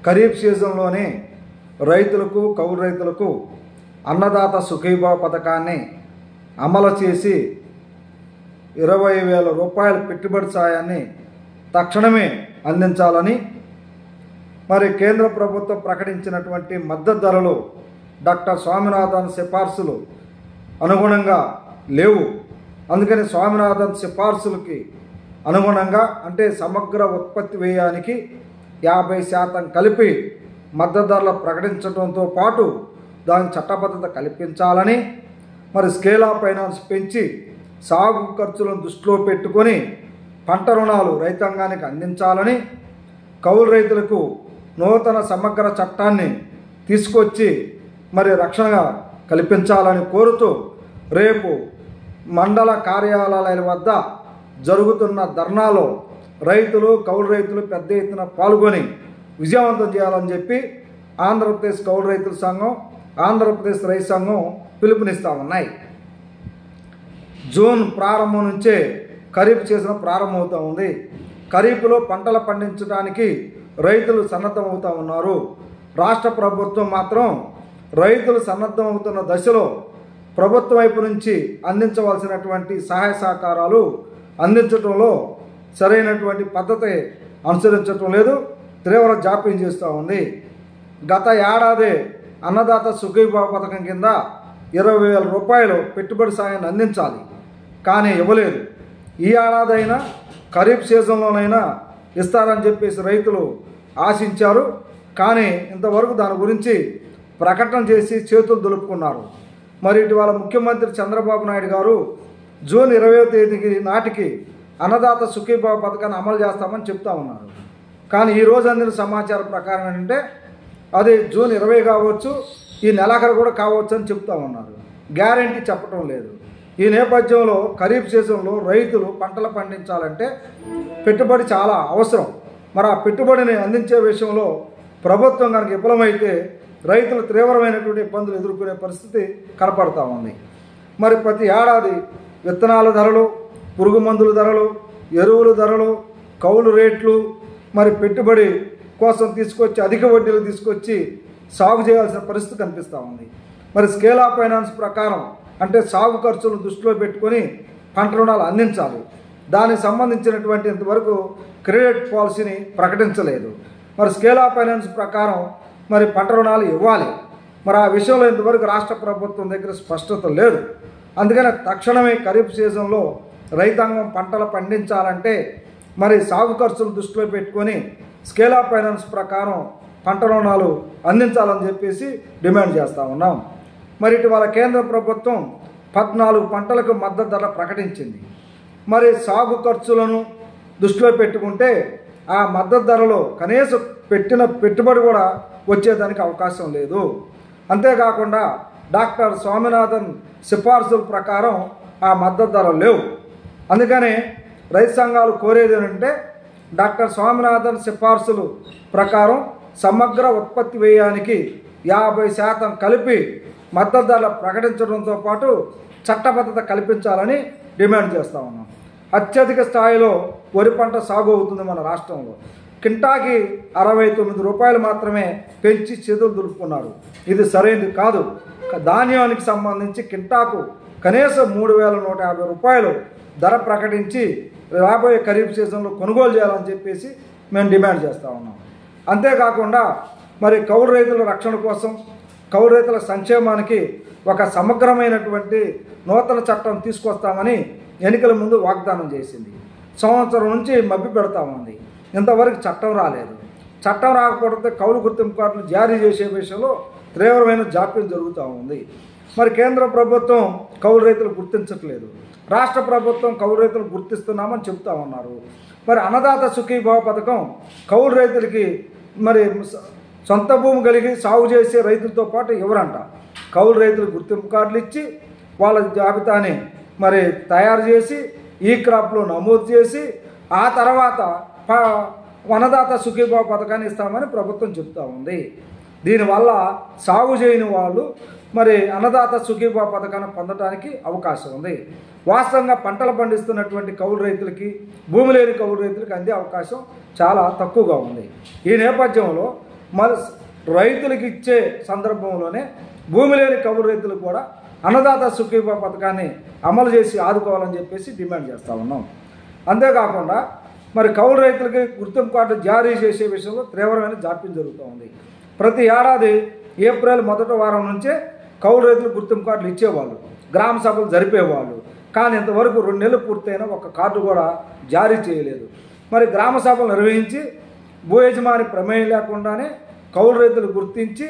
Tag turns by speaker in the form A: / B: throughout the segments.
A: ఖరీఫ్ సీజన్లోనే రైతులకు కౌలు రైతులకు అన్నదాత సుఖీభావ పథకాన్ని అమలు చేసి 20,000 రూపాయల పెట్టుబడి సాయాన్ని తక్షణమే అందించాలని మరి కేంద్ర ప్రభుత్వం ప్రకటించినటువంటి మద్దతు ధరలు డాక్టర్ స్వామినాథన్ సిఫార్సులు అనుగుణంగా లేవు. అందుకని స్వామినాథన్ సిఫార్సులకి అనుగుణంగా అంటే సమగ్ర ఉత్పత్తి వ్యయానికి 50% కలిపి మద్దతు ధరలు ప్రకటించడంతో పాటు దాని చట్టబద్ధత కల్పించాలని మరి స్కేల్ ఆఫ్ ఫైనాన్స్ పెంచి సాగు ఖర్చులను దృష్టిలో పెట్టుకొని పంట రుణాలు రైతాంగానికి అందించాలని కౌలు రైతులకు నూతన సమగ్ర చట్టాన్ని తీసుకొచ్చి మరి రక్షణ కల్పించాలని కోరుతూ రేపు మండల కార్యాలయాల వద్ద జరుగుతున్న ధర్నాలో రైతులు కౌలు రైతులు పెద్ద ఎత్తున పాల్గొని విజయవంతం చేయాలని చెప్పి ఆంధ్రప్రదేశ్ కౌలు రైతుల సంఘం, ఆంధ్రప్రదేశ్ రైతు సంఘం పిలుపునిస్తూ ఉన్నాయి. జూన్ ప్రారంభం నుంచే ఖరీఫ్ సీజన్ ప్రారంభమవుతూ ఉంది. ఖరీఫ్లో పంటలు పండించడానికి రైతులు సన్నద్ధమవుతూ ఉన్నారు. రాష్ట్ర ప్రభుత్వం మాత్రం రైతులు సన్నద్ధమవుతున్న దశలో ప్రభుత్వం వైపు నుంచి అందించవలసినటువంటి సహాయ సహకారాలు అందించడంలో సరైనటువంటి పద్ధతి అనుసరించడం లేదు, తీవ్ర జాప్యం చేస్తూ ఉంది. గత ఏడాది అన్నదాత సుఖీభావ పథకం కింద 20,000 రూపాయలు పెట్టుబడి సాయాన్ని అందించాలి, కానీ ఇవ్వలేదు. ఈ ఏడాదైనా ఖరీఫ్ సీజన్లోనైనా ఇస్తారని చెప్పేసి రైతులు ఆశించారు, కానీ ఇంతవరకు దాని గురించి ప్రకటన చేసి చేతులు దులుపుకున్నారు. మరి ఇటీవల ముఖ్యమంత్రి చంద్రబాబు నాయుడు గారు జూన్ 20వ తేదీ నాటికి అన్నదాత సుఖీభావ పథకాన్ని అమలు చేస్తామని చెప్తా ఉన్నారు. కానీ ఈరోజు అందిన సమాచారం ప్రకారం ఏంటంటే అది జూన్ 20 కావచ్చు, ఈ నెలాఖరు కూడా కావచ్చు అని చెప్తా ఉన్నారు. గ్యారంటీ చెప్పడం లేదు. ఈ నేపథ్యంలో ఖరీఫ్ సీజన్లో రైతులు పంటలు పండించాలంటే పెట్టుబడి చాలా అవసరం. మరి ఆ పెట్టుబడిని అందించే విషయంలో ప్రభుత్వం కనుక విఫలమైతే రైతులు తీవ్రమైనటువంటి ఇబ్బందులు ఎదుర్కొనే పరిస్థితి కనపడతా ఉంది. మరి ప్రతి ఏడాది విత్తనాల ధరలు, పురుగు మందుల ధరలు, ఎరువుల ధరలు, కౌలు రేట్లు, మరి పెట్టుబడి కోసం తీసుకొచ్చి అధిక వడ్డీలు తీసుకొచ్చి సాగు చేయాల్సిన పరిస్థితి కనిపిస్తూ ఉంది. మరి స్కేల్ ఆఫ్ ఫైనాన్స్ ప్రకారం అంటే సాగు ఖర్చులను దృష్టిలో పెట్టుకొని పంట రుణాలు అందించాలి. దానికి సంబంధించినటువంటి ఇంతవరకు క్రెడిట్ పాలసీని ప్రకటించలేదు. మరి స్కేల్ ఆఫ్ ఫైనాన్స్ ప్రకారం మరి పంట రుణాలు ఇవ్వాలి. మరి ఆ విషయంలో ఇంతవరకు రాష్ట్ర ప్రభుత్వం దగ్గర స్పష్టత లేదు. అందుకని తక్షణమే ఖరీఫ్ సీజన్లో రైతాంగం పంటలు పండించాలంటే మరి సాగు ఖర్చులు దృష్టిలో పెట్టుకొని స్కేల్ ఆఫ్ ఫైనాన్స్ ప్రకారం పంట రుణాలు అందించాలని చెప్పేసి డిమాండ్ చేస్తూ ఉన్నాం. మరి ఇటీవల కేంద్ర ప్రభుత్వం 14 పంటలకు మద్దతు ధర ప్రకటించింది. మరి సాగు ఖర్చులను దృష్టిలో పెట్టుకుంటే ఆ మద్దతు ధరలో కనీసం పెట్టిన పెట్టుబడి కూడా వచ్చేదానికి అవకాశం లేదు. అంతేకాకుండా డాక్టర్ స్వామినాథన్ సిఫార్సుల ప్రకారం ఆ మద్దతు ధరలు లేవు. అందుకనే రైతు సంఘాలు కోరేది ఏంటంటే డాక్టర్ స్వామినాథన్ సిఫార్సులు ప్రకారం సమగ్ర ఉత్పత్తి వ్యయానికి 50% కలిపి మద్దతు ధరలు ప్రకటించడంతో పాటు చట్టబద్ధత కల్పించాలని డిమాండ్ చేస్తూ ఉన్నాం. అత్యధిక స్థాయిలో వరి పంట సాగు అవుతుంది మన రాష్ట్రంలో. కింటాకి 69 రూపాయలు మాత్రమే పెంచి చేతులు దులుపుకున్నారు. ఇది సరైనది కాదు. ధాన్యానికి సంబంధించి కింటాకు కనీసం 3,150 రూపాయలు ధర ప్రకటించి రాబోయే ఖరీఫ్ సీజన్లో కొనుగోలు చేయాలని చెప్పేసి మేము డిమాండ్ చేస్తూ ఉన్నాం. అంతేకాకుండా మరి కౌలు రైతుల రక్షణ కోసం, కౌలు రైతుల సంక్షేమానికి ఒక సమగ్రమైనటువంటి నూతన చట్టం తీసుకొస్తామని ఎన్నికల ముందు వాగ్దానం చేసింది. సంవత్సరం నుంచి మభ్య పెడతా ఉంది. ఇంతవరకు చట్టం రాలేదు. చట్టం రాకపోతే కౌలు గుర్తింపు కార్డులు జారీ చేసే విషయంలో తీవ్రమైన జాప్యం జరుగుతూ ఉంది. మరి కేంద్ర ప్రభుత్వం కౌలు రైతులు గుర్తించట్లేదు, రాష్ట్ర ప్రభుత్వం కౌలు రైతులు గుర్తిస్తున్నామని చెప్తా ఉన్నారు. మరి అన్నదాత సుఖీభావ పథకం కౌలు రైతులకి మరి సొంత భూమి కలిగి సాగు చేసే రైతులతో పాటు ఎవరంట కౌలు రైతులు గుర్తింపు కార్డులు ఇచ్చి వాళ్ళ జాబితాని మరి తయారు చేసి ఈ క్రాప్లో నమోదు చేసి ఆ తర్వాత అన్నదాత సుఖీభావ పథకాన్ని ఇస్తామని ప్రభుత్వం చెప్తా ఉంది. దీనివల్ల సాగు చేయని వాళ్ళు మరి అన్నదాత సుఖీభావ పథకాన్ని పొందడానికి అవకాశం ఉంది. వాస్తవంగా పంటలు పండిస్తున్నటువంటి కౌలు రైతులకి, భూమి లేని కౌలు రైతులకి అందే అవకాశం చాలా తక్కువగా ఉంది. ఈ నేపథ్యంలో మరి రైతులకు ఇచ్చే సందర్భంలోనే భూమి లేని కౌలు రైతులకు కూడా అన్నదాత సుఖీభవ పథకాన్ని అమలు చేసి ఆదుకోవాలని చెప్పేసి డిమాండ్ చేస్తూ ఉన్నాం. అంతేకాకుండా మరి కౌలు రైతులకి గుర్తింపు కార్డు జారీ చేసే విషయంలో తీవ్రమైన జాప్యం జరుగుతూ ఉంది. ప్రతి ఏడాది ఏప్రిల్ మొదటి వారం నుంచే కౌలు రైతులకు గుర్తింపు కార్డులు ఇచ్చేవాళ్ళు, గ్రామ సభలు జరిపేవాళ్ళు. కానీ ఇంతవరకు 2 నెలలు పూర్తయినా ఒక కార్డు కూడా జారీ చేయలేదు. మరి గ్రామ సభలు నిర్వహించి భూ యజమాని ప్రమేయం లేకుండానే కౌలు రైతులు గుర్తించి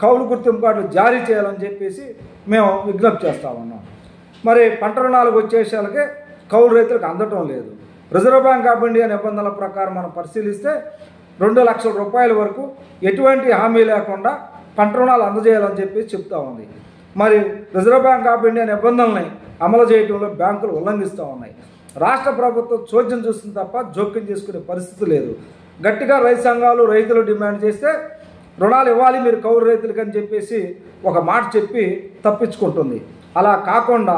A: కౌలు గుర్తింపు కార్డులు జారీ చేయాలని చెప్పేసి మేము విజ్ఞప్తి చేస్తూ ఉన్నాం. మరి పంట రుణాలకు వచ్చేసాలకే కౌలు రైతులకు అందటం లేదు. రిజర్వ్ బ్యాంక్ ఆఫ్ ఇండియా నిబంధనల ప్రకారం మనం పరిశీలిస్తే 2 లక్షల రూపాయల వరకు ఎటువంటి హామీ లేకుండా పంట రుణాలు అందజేయాలని చెప్పి చెప్తా ఉంది. మరి రిజర్వ్ బ్యాంక్ ఆఫ్ ఇండియా నిబంధనల్ని అమలు చేయడంలో బ్యాంకులు ఉల్లంఘిస్తూ ఉన్నాయి. రాష్ట్ర ప్రభుత్వం చోద్యం చూస్తుంది తప్ప జోక్యం చేసుకునే పరిస్థితి లేదు. గట్టిగా రైతు సంఘాలు రైతులు డిమాండ్ చేస్తే రుణాలు ఇవ్వాలి మీరు కౌలు రైతులకు అని చెప్పేసి ఒక మాట చెప్పి తప్పించుకుంటుంది. అలా కాకుండా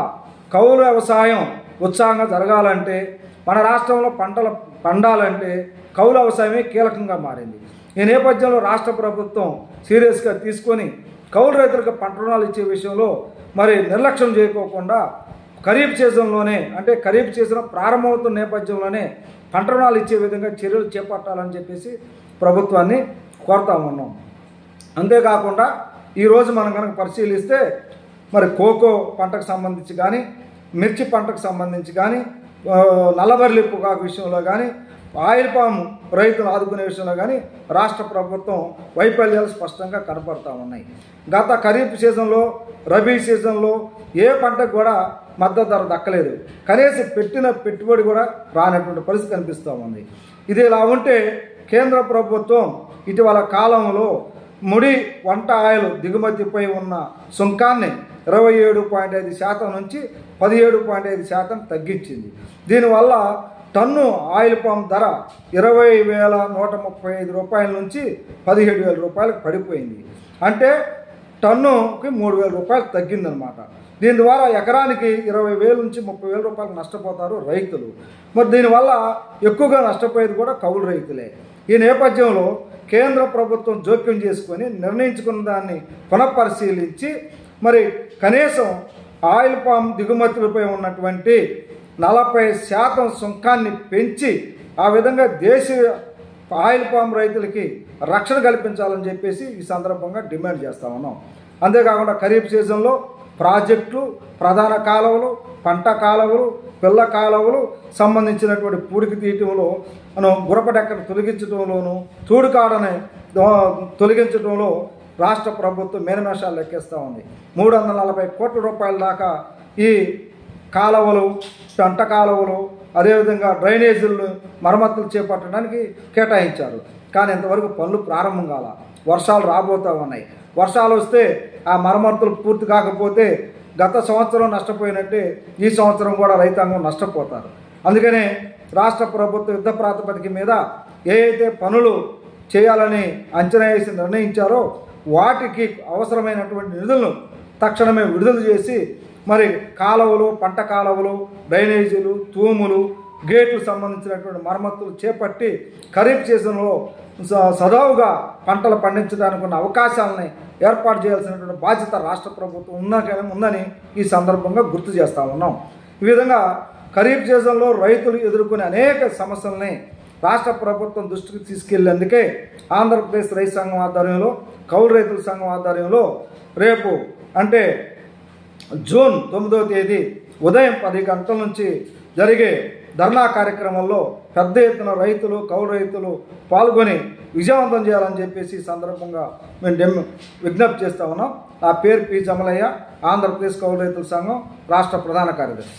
A: కౌలు వ్యవసాయం ఉత్సాహంగా జరగాలంటే, మన రాష్ట్రంలో పంటలు పండాలంటే కౌలు వ్యవసాయమే కీలకంగా మారింది. ఈ నేపథ్యంలో రాష్ట్ర ప్రభుత్వం సీరియస్గా తీసుకొని కౌలు రైతులకు పంట రుణాలు ఇచ్చే విషయంలో మరి నిర్లక్ష్యం చేయకోకుండా ఖరీఫ్ సీజన్లోనే, అంటే ఖరీఫ్ సీజన్ ప్రారంభమవుతున్న నేపథ్యంలోనే పంట రుణాలు ఇచ్చే విధంగా చర్యలు చేపట్టాలని చెప్పేసి ప్రభుత్వాన్ని కోరుతా ఉన్నాం. అంతేకాకుండా ఈరోజు మనం కనుక పరిశీలిస్తే మరి కోకో పంటకు సంబంధించి కానీ, మిర్చి పంటకు సంబంధించి కానీ, నల్లబర్లి పొగాకు విషయంలో కానీ, ఆయిల్ పామ్ రైతులు ఆదుకునే విషయంలో కానీ రాష్ట్ర ప్రభుత్వం వైఫల్యాలు స్పష్టంగా కనపడతా ఉన్నాయి. గత ఖరీఫ్ సీజన్లో, రబీ సీజన్లో ఏ పంటకు కూడా మద్దతు ధర దక్కలేదు. కనీసం పెట్టిన పెట్టుబడి కూడా రానటువంటి పరిస్థితి కనిపిస్తూ ఉంది. ఇది ఇలా ఉంటే కేంద్ర ప్రభుత్వం ఇటీవల కాలంలో ముడి వంట ఆయిల్ దిగుమతిపై ఉన్న సుంకాన్ని 27.5% నుంచి 17.5% తగ్గించింది. దీనివల్ల టన్ను ఆయిల్ పామ్ ధర 20,135 రూపాయల నుంచి 17,000 రూపాయలకు పడిపోయింది. అంటే టన్నుకి 3,000 రూపాయలు తగ్గిందనమాట. దీని ద్వారా ఎకరానికి 20,000 నుంచి 30,000 రూపాయలు నష్టపోతారు రైతులు. మరి దీనివల్ల ఎక్కువగా నష్టపోయేది కూడా కౌలు రైతులే. ఈ నేపథ్యంలో కేంద్ర ప్రభుత్వం జోక్యం చేసుకొని నిర్ణయించుకున్న దాన్ని పునఃపరిశీలించి మరి కనీసం ఆయిల్ పామ్ దిగుమతులపై ఉన్నటువంటి 40% సుంకాన్ని పెంచి ఆ విధంగా దేశీయ ఆయిల్ పామ్ రైతులకి రక్షణ కల్పించాలని చెప్పేసి ఈ సందర్భంగా డిమాండ్ చేస్తూ ఉన్నాం. అంతేకాకుండా ఖరీఫ్ సీజన్లో ప్రాజెక్టులు, ప్రధాన కాలువలు, పంట కాలువలు, పిల్ల కాలువలు సంబంధించినటువంటి పూడికి తీయటంలో, గురపడెక్కను తొలగించడంలోనూ, తూడుకాడని తొలగించడంలో రాష్ట్ర ప్రభుత్వం మేనమేషాలు లెక్కిస్తూ ఉంది. 340 కోట్ల రూపాయల దాకా ఈ కాలువలు, పంట కాలువలు, అదేవిధంగా డ్రైనేజీలను మరమ్మతులు చేపట్టడానికి కేటాయించారు. కానీ ఇంతవరకు పనులు ప్రారంభం కాల. వర్షాలు రాబోతూ ఉన్నాయి. వర్షాలు వస్తే ఆ మరమ్మతులు పూర్తి కాకపోతే గత సంవత్సరం నష్టపోయినట్టే ఈ సంవత్సరం కూడా రైతాంగం నష్టపోతారు. అందుకనే రాష్ట్ర ప్రభుత్వ యుద్ధ ప్రాతిపదిక మీద ఏ అయితే పనులు చేయాలని అంచనా వేసి నిర్ణయించారో వాటికి అవసరమైనటువంటి నిధులను తక్షణమే విడుదల చేసి మరి కాలువలు, పంట కాలువలు, డ్రైనేజీలు, తూములు, గేట్లు సంబంధించినటువంటి మరమ్మతులు చేపట్టి ఖరీఫ్ సీజన్లో సజావుగా పంటలు పండించడానికి ఉన్న అవకాశాలని ఏర్పాటు చేయాల్సినటువంటి బాధ్యత రాష్ట్ర ప్రభుత్వం ఉందని ఈ సందర్భంగా గుర్తు చేస్తూ ఉన్నాం. ఈ విధంగా ఖరీఫ్ సీజన్లో రైతులు ఎదుర్కొనే అనేక సమస్యలని రాష్ట్ర ప్రభుత్వం దృష్టికి తీసుకెళ్లేందుకే ఆంధ్రప్రదేశ్ రైతు సంఘం ఆధ్వర్యంలో, కౌలు రైతుల సంఘం ఆధ్వర్యంలో రేపు అంటే జూన్ 9వ తేదీ ఉదయం 10 గంటల నుంచి జరిగే ధర్నా కార్యక్రమంలో పెద్ద ఎత్తున రైతులు, కౌలు రైతులు పాల్గొని విజయవంతం చేయాలని చెప్పేసి ఈ సందర్భంగా మేము విజ్ఞప్తి చేస్తూ ఉన్నాం. నా పేరు పి. జమలయ్య, ఆంధ్రప్రదేశ్ కౌలు రైతుల సంఘం రాష్ట్ర ప్రధాన కార్యదర్శి.